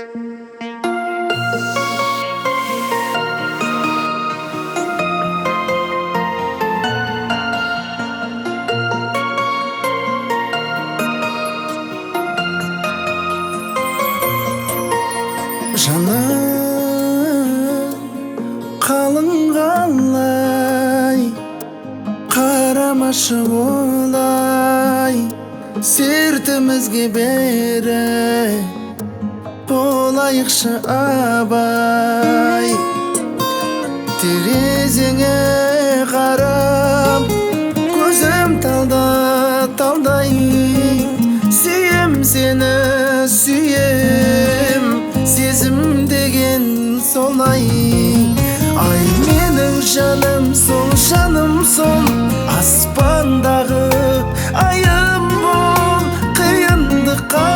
Жаным қалың қалай, қарамашы олай, сертімізге бері болайықшы абай. Терезеңе қарап көзім талдай, сүйем сені сүйем, сезім деген солай. Ай менің жаным сол, жаным сол, аспандағы айым бол. Қиындыққа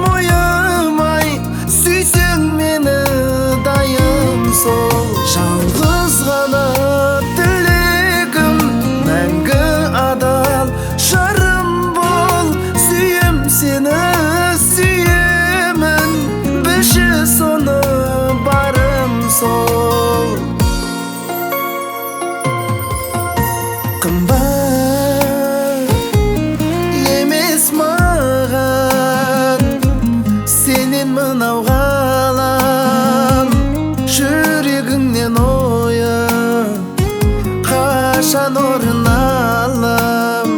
мойымай, сүйсең мені дайым сол. Жалғыз ғана тілегім мәңгі адал жарым бол. Сүйем сені сүйемін, білші соны барым сол. Қымбат емес маған сенен мынау ғалам, жүрегіңнен ойы қашан орын алам.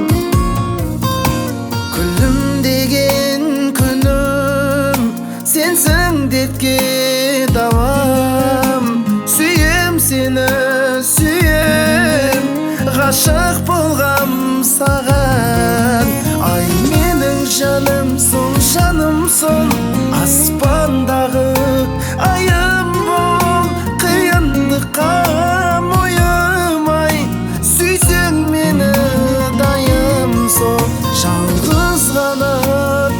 Күлім деген күнім сенсің, дертке давам. Сүйем сені сүйем, ғашық болғам саған. Ай менің жаным сол, жаным сол, аспандағы айым бол. Қиындыққа мойымай, сүйсең мені дайым сол. Жалғыз ғана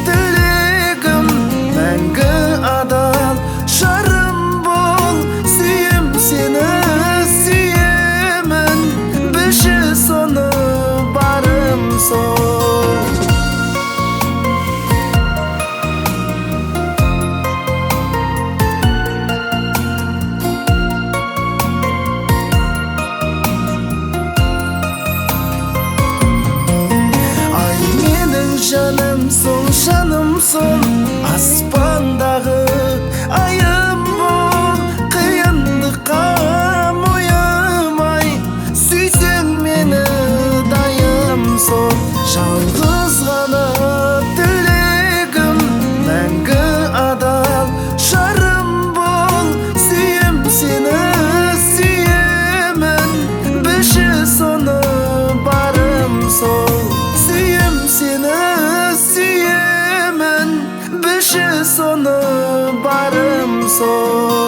тілегім мәңгі адал жарым бол. Сүйем сені сүйемін, білші соны барым сол. Ай менің жаным сол, жаным сол, аспандағы айым бол. Қиындыққа мойымай, сүйсең мені дайым сол. Жалғыз ғана тілегім мәңгі адал жарым бол. Сүйем сені сүйемін, білші соны барым сол. Сүйем сені сүйемін, білші соны барым сол.